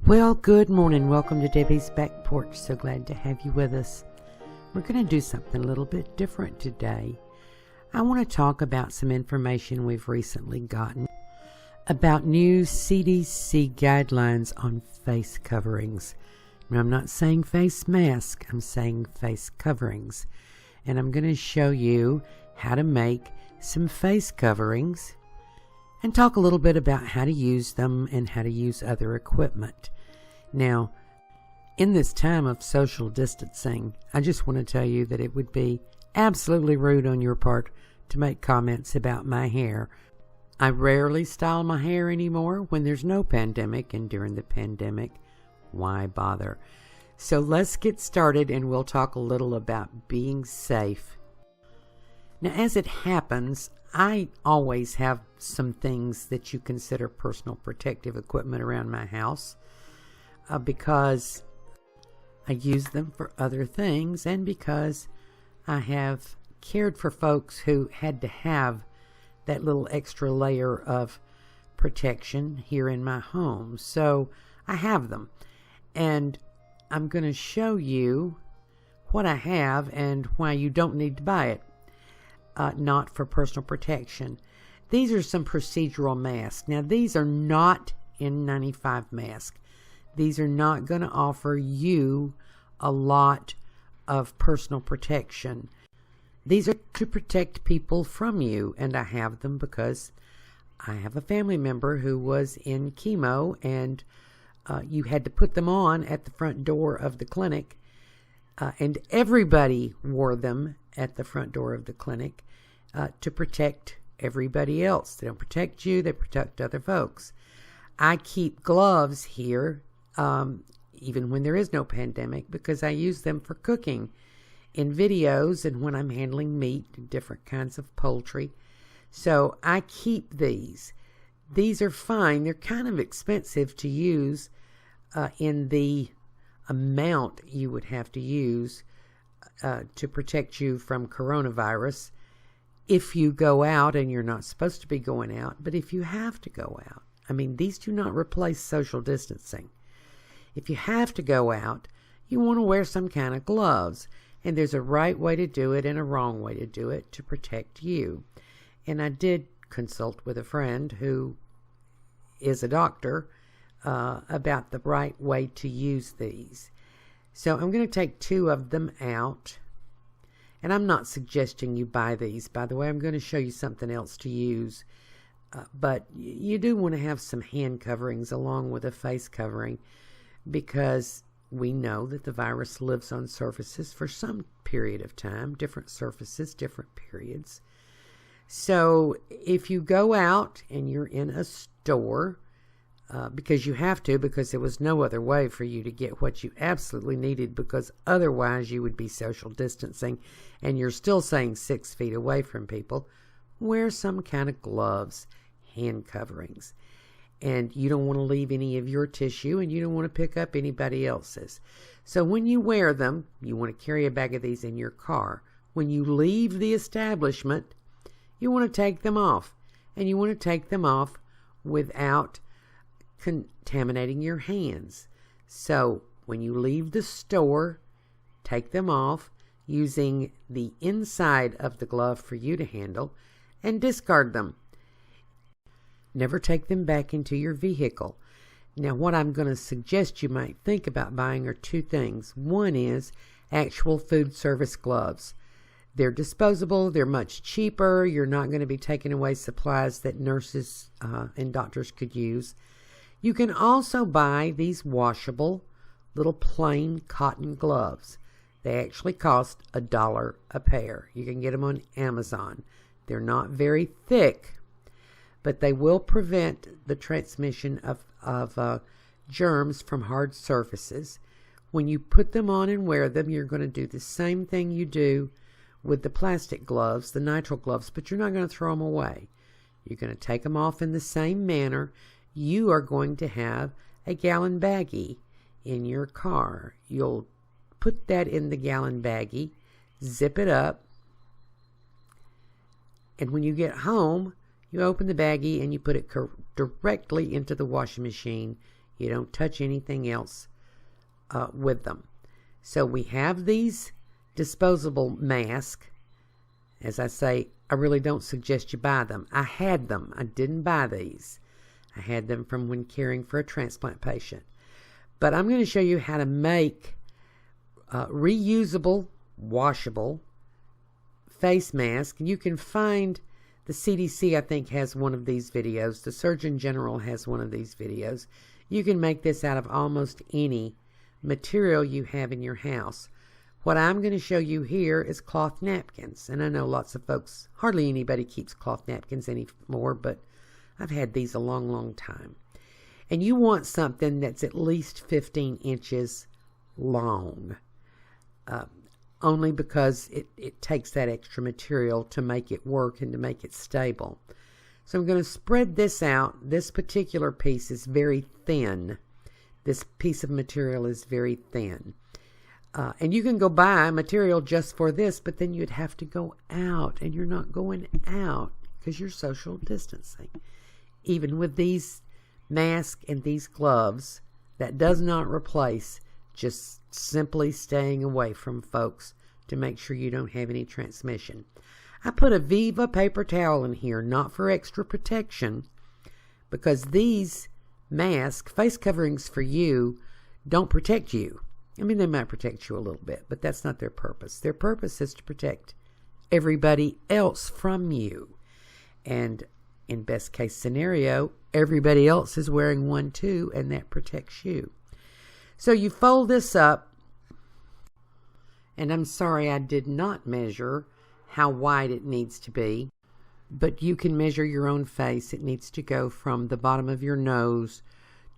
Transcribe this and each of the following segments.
Well, good morning. Welcome to Debbie's Back Porch. So glad to have you with us. We're going to do something a little bit different today. I want to talk about some information we've recently gotten about new CDC guidelines on face coverings. Now, I'm not saying face mask, I'm saying face coverings. And I'm going to show you how to make some face coverings and talk a little bit about how to use them and how to use other equipment. Now, in this time of social distancing, I just want to tell you that it would be absolutely rude on your part to make comments about my hair. I rarely style my hair anymore when there's no pandemic, and during the pandemic, why bother? So let's get started and we'll talk a little about being safe. Now, as it happens, I always have some things that you consider personal protective equipment around my house because I use them for other things and because I have cared for folks who had to have that little extra layer of protection here in my home. So I have them, and I'm going to show you what I have and why you don't need to buy it. Not for personal protection. These are some procedural masks. Now, these are not N95 masks. These are not going to offer you a lot of personal protection. These are to protect people from you, and I have them because I have a family member who was in chemo, and you had to put them on at the front door of the clinic, and everybody wore them at the front door of the clinic to protect everybody else. They don't protect you, they protect other folks. I keep gloves here, even when there is no pandemic, because I use them for cooking in videos and when I'm handling meat and different kinds of poultry. So I keep these. These are fine. They're kind of expensive to use in the amount you would have to use to protect you from coronavirus if you go out, and you're not supposed to be going out, but if you have to go out. I mean, these do not replace social distancing. If you have to go out, you want to wear some kind of gloves, and there's a right way to do it and a wrong way to do it to protect you. And I did consult with a friend who is a doctor about the right way to use these. So I'm going to take two of them out. And I'm not suggesting you buy these, by the way. I'm going to show you something else to use. But you do want to have some hand coverings along with a face covering, because we know that the virus lives on surfaces for some period of time, different surfaces, different periods. So if you go out and you're in a store, because you have to, because there was no other way for you to get what you absolutely needed, because otherwise you would be social distancing and you're still staying 6 feet away from people, wear some kind of gloves, hand coverings. And you don't want to leave any of your tissue, and you don't want to pick up anybody else's. So when you wear them, you want to carry a bag of these in your car. When you leave the establishment, you want to take them off. And you want to take them off without contaminating your hands. So when you leave the store, take them off using the inside of the glove for you to handle, and discard them. Never take them back into your vehicle. Now, what I'm going to suggest you might think about buying are two things. One is actual food service gloves. They're disposable. They're much cheaper. You're not going to be taking away supplies that nurses and doctors could use. You can also buy these washable little plain cotton gloves. They actually cost $1 a pair. You can get them on Amazon. They're not very thick, but they will prevent the transmission of germs from hard surfaces. When you put them on and wear them, you're going to do the same thing you do with the plastic gloves, the nitrile gloves, but you're not going to throw them away. You're going to take them off in the same manner. You are going to have a gallon baggie in your car. You'll put that in the gallon baggie, zip it up, and when you get home, you open the baggie and you put it directly into the washing machine You don't touch anything else with them. So we have these disposable masks. As I say, I really don't suggest you buy them. I had them. I didn't buy these. I had them from when caring for a transplant patient. But I'm going to show you how to make reusable, washable face mask. You can find the CDC, I think, has one of these videos. The Surgeon General has one of these videos. You can make this out of almost any material you have in your house. What I'm going to show you here is cloth napkins. And I know lots of folks, hardly anybody keeps cloth napkins anymore, but I've had these a long, long time. And you want something that's at least 15 inches long. Only because it takes that extra material to make it work and to make it stable. So I'm going to spread this out. This particular piece is very thin. This piece of material is very thin. And you can go buy material just for this, but then you'd have to go out, and you're not going out because you're social distancing. Even with these masks and these gloves, that does not replace just simply staying away from folks to make sure you don't have any transmission. I put a Viva paper towel in here, not for extra protection, because these masks, face coverings for you, don't protect you. I mean, they might protect you a little bit, but that's not their purpose. Their purpose is to protect everybody else from you. And in best case scenario, everybody else is wearing one too, and that protects you. So you fold this up, and I'm sorry I did not measure how wide it needs to be, but you can measure your own face. It needs to go from the bottom of your nose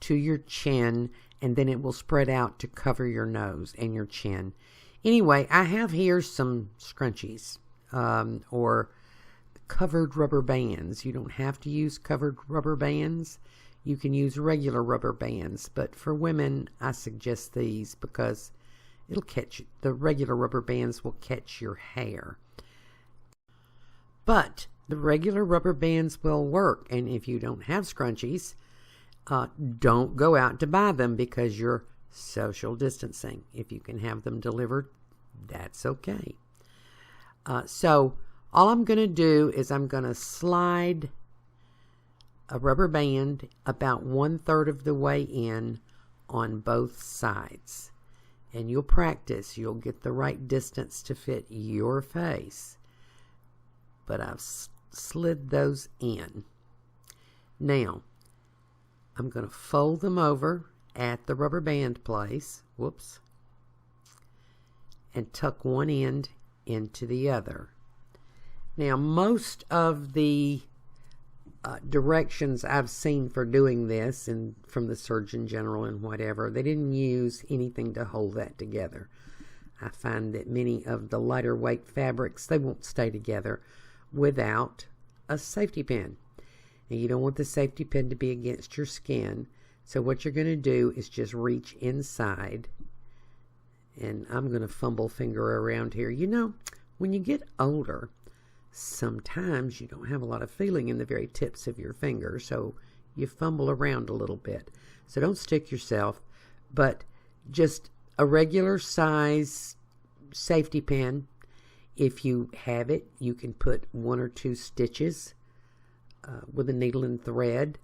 to your chin, and then it will spread out to cover your nose and your chin. Anyway, I have here some scrunchies or covered rubber bands. You don't have to use covered rubber bands. You can use regular rubber bands, but for women, I suggest these because it'll catch, the regular rubber bands will catch your hair. But the regular rubber bands will work, and if you don't have scrunchies, don't go out to buy them because you're social distancing. If you can have them delivered, that's okay. So all I'm going to do is I'm going to slide a rubber band about 1/3 of the way in on both sides. And you'll practice. You'll get the right distance to fit your face. But I've slid those in. Now, I'm going to fold them over at the rubber band place. Whoops. And tuck one end into the other. Now, most of the directions I've seen for doing this, and from the Surgeon General and whatever, they didn't use anything to hold that together. I find that many of the lighter weight fabrics, they won't stay together without a safety pin. Now, you don't want the safety pin to be against your skin, so what you're going to do is just reach inside, and I'm going to fumble finger around here. You know, when you get older, sometimes you don't have a lot of feeling in the very tips of your fingers, so you fumble around a little bit. So don't stick yourself, but just a regular size safety pin. If you have it, you can put 1 or 2 stitches with a needle and thread,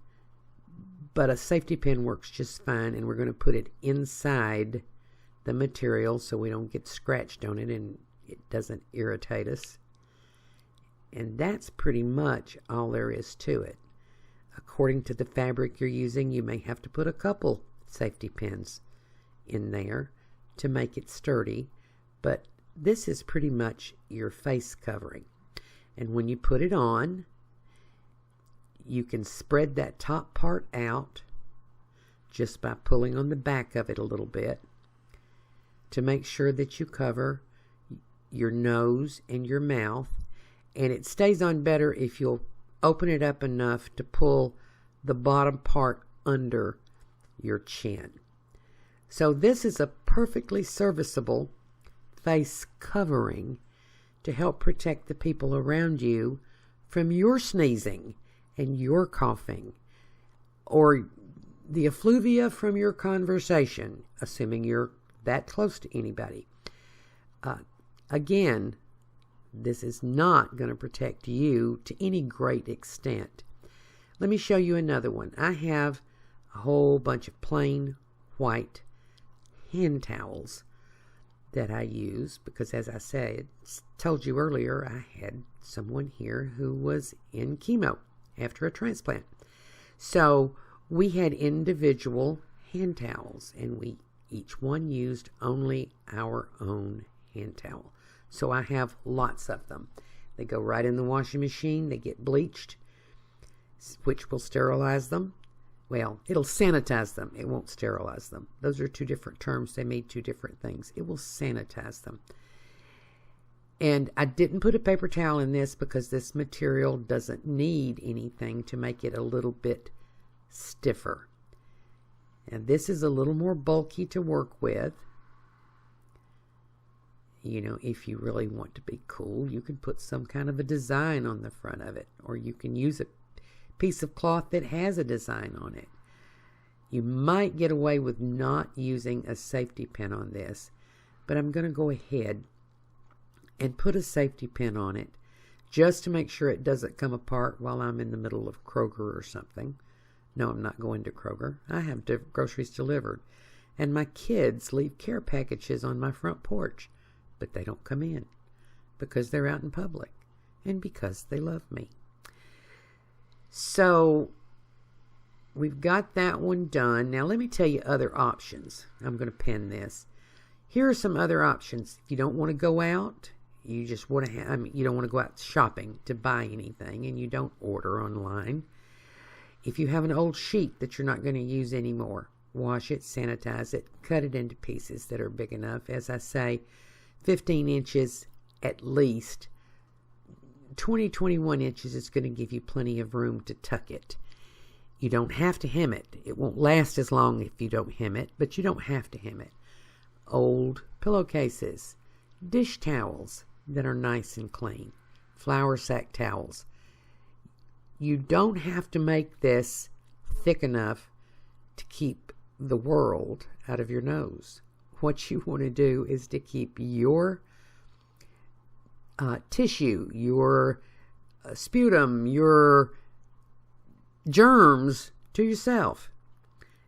but a safety pin works just fine, and we're going to put it inside the material so we don't get scratched on it and it doesn't irritate us. And that's pretty much all there is to it. According to the fabric you're using, you may have to put a couple safety pins in there to make it sturdy, but this is pretty much your face covering. And when you put it on, you can spread that top part out just by pulling on the back of it a little bit to make sure that you cover your nose and your mouth. And it stays on better if you'll open it up enough to pull the bottom part under your chin. So this is a perfectly serviceable face covering to help protect the people around you from your sneezing and your coughing or the effluvia from your conversation, assuming you're that close to anybody. Again, this is not going to protect you to any great extent. Let me show you another one. I have a whole bunch of plain white hand towels that I use because, as I said, told you earlier, I had someone here who was in chemo after a transplant. So we had individual hand towels, and we each one used only our own hand towel. So I have lots of them. They go right in the washing machine. They get bleached, which will sterilize them. Well, it'll sanitize them. It won't sterilize them. Those are two different terms. They mean two different things. It will sanitize them. And I didn't put a paper towel in this because this material doesn't need anything to make it a little bit stiffer. And this is a little more bulky to work with. You know, if you really want to be cool, you can put some kind of a design on the front of it, or you can use a piece of cloth that has a design on it. You might get away with not using a safety pin on this, but I'm going to go ahead and put a safety pin on it just to make sure it doesn't come apart while I'm in the middle of Kroger or something. No, I'm not going to Kroger. I have groceries delivered, and my kids leave care packages on my front porch, but they don't come in because they're out in public and because they love me. So we've got that one done. Now let me tell you other options. I'm going to pin this. Here are some other options. If you don't want to go out, you just want to you don't want to go out shopping to buy anything, and you don't order online. If you have an old sheet that you're not going to use anymore, wash it, sanitize it, cut it into pieces that are big enough. As I say, 15 inches at least. 21 inches is going to give you plenty of room to tuck it. You don't have to hem it. It won't last as long if you don't hem it, but you don't have to hem it. Old pillowcases, dish towels that are nice and clean, flour sack towels. You don't have to make this thick enough to keep the world out of your nose. What you want to do is to keep your tissue, your sputum, your germs to yourself.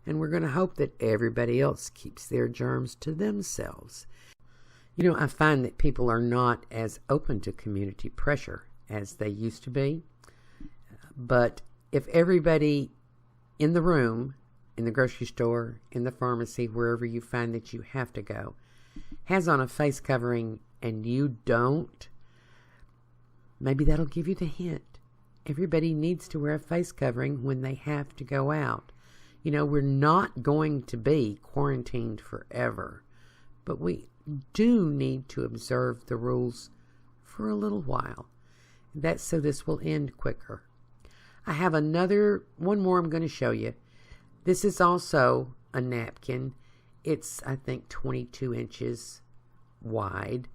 And we're going to hope that everybody else keeps their germs to themselves. You know, I find that people are not as open to community pressure as they used to be. But if everybody in the room, in the grocery store, in the pharmacy, wherever you find that you have to go, has on a face covering and you don't, maybe that'll give you the hint. Everybody needs to wear a face covering when they have to go out. You know, we're not going to be quarantined forever, but we do need to observe the rules for a little while. That's so this will end quicker. I have one more I'm going to show you. This is also a napkin. It's, I think, 22 inches wide.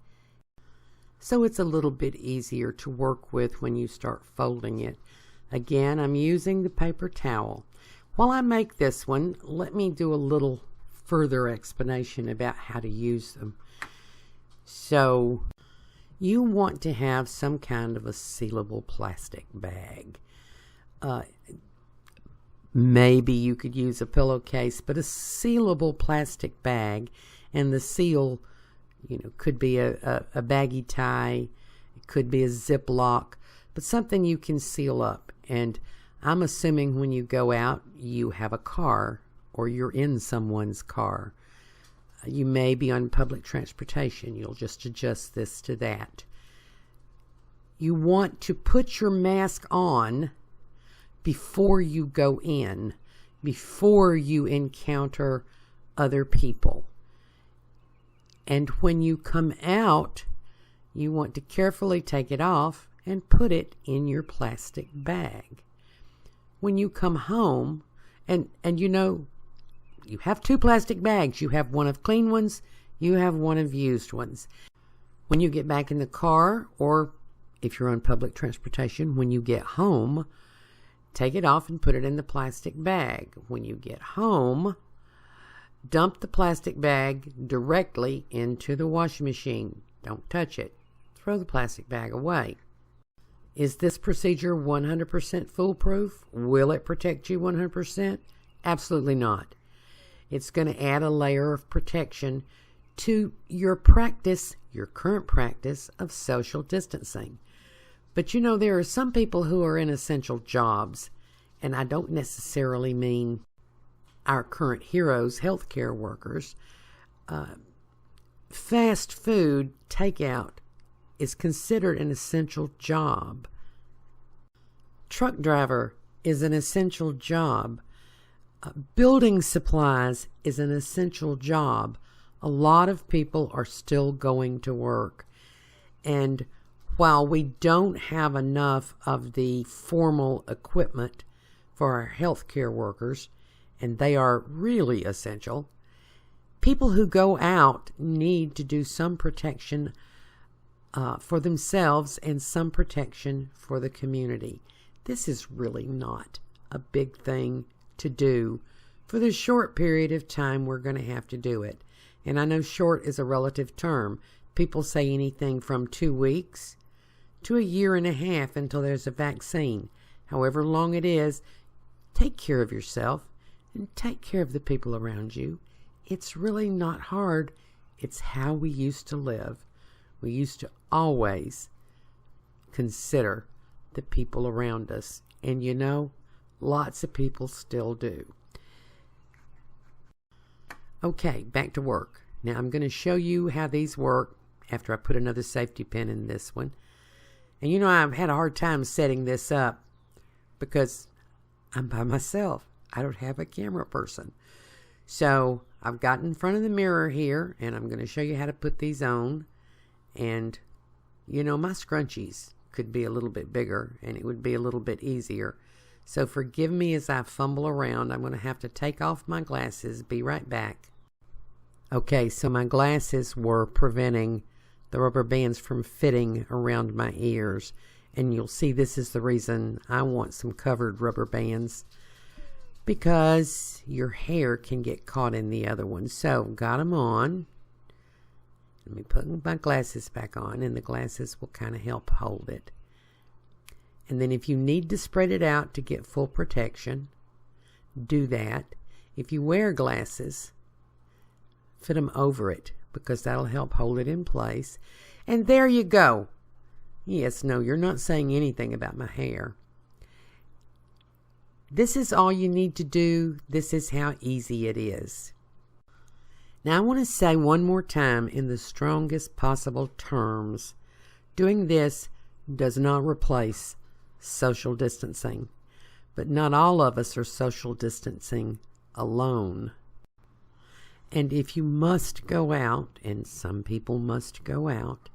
So it's a little bit easier to work with when you start folding it. Again, I'm using the paper towel. While I make this one, let me do a little further explanation about how to use them. So you want to have some kind of a sealable plastic bag. Maybe you could use a pillowcase, but a sealable plastic bag, and the seal, you know, could be a baggy tie, it could be a Ziploc, but something you can seal up. And I'm assuming when you go out, you have a car or you're in someone's car. You may be on public transportation. You'll just adjust this to that. You want to put your mask on before you go in, before you encounter other people. And when you come out, you want to carefully take it off and put it in your plastic bag. When you come home, and you know, you have two plastic bags. You have one of clean ones, you have one of used ones. When you get back in the car, or if you're on public transportation, when you get home, take it off and put it in the plastic bag. When you get home, dump the plastic bag directly into the washing machine. Don't touch it. Throw the plastic bag away. Is this procedure 100% foolproof? Will it protect you 100%? Absolutely not. It's going to add a layer of protection to your practice, your current practice of social distancing. But you know, there are some people who are in essential jobs, and I don't necessarily mean our current heroes, healthcare workers. Fast food takeout is considered an essential job. Truck driver is an essential job. Building supplies is an essential job. A lot of people are still going to work. And while we don't have enough of the formal equipment for our healthcare workers, and they are really essential, people who go out need to do some protection for themselves and some protection for the community. This is really not a big thing to do for the short period of time we're going to have to do it. And I know short is a relative term. People say anything from 2 weeks to a year and a half until there's a vaccine. However long it is, take care of yourself and take care of the people around you. It's really not hard. It's how we used to live. We used to always consider the people around us. And you know, lots of people still do. Okay, back to work. Now I'm going to show you how these work after I put another safety pin in this one. And you know, I've had a hard time setting this up because I'm by myself. I don't have a camera person. So I've got in front of the mirror here, and I'm going to show you how to put these on. And you know, my scrunchies could be a little bit bigger and it would be a little bit easier. So forgive me as I fumble around. I'm going to have to take off my glasses. Be right back. Okay, so my glasses were preventing the rubber bands from fitting around my ears. And you'll see this is the reason I want some covered rubber bands, because your hair can get caught in the other one. So got them on. Let me put my glasses back on, and the glasses will kind of help hold it. And then if you need to spread it out to get full protection, do that. If you wear glasses, fit them over it, because that'll help hold it in place. And there you go. Yes, no, you're not saying anything about my hair. This is all you need to do. This is how easy it is. Now I want to say one more time in the strongest possible terms, doing this does not replace social distancing. But not all of us are social distancing alone. And if you must go out, and some people must go out,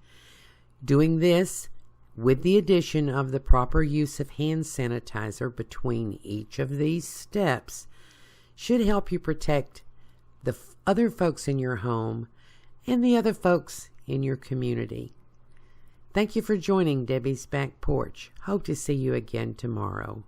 doing this with the addition of the proper use of hand sanitizer between each of these steps should help you protect the other folks in your home and the other folks in your community. Thank you for joining Debbie's Back Porch. Hope to see you again tomorrow.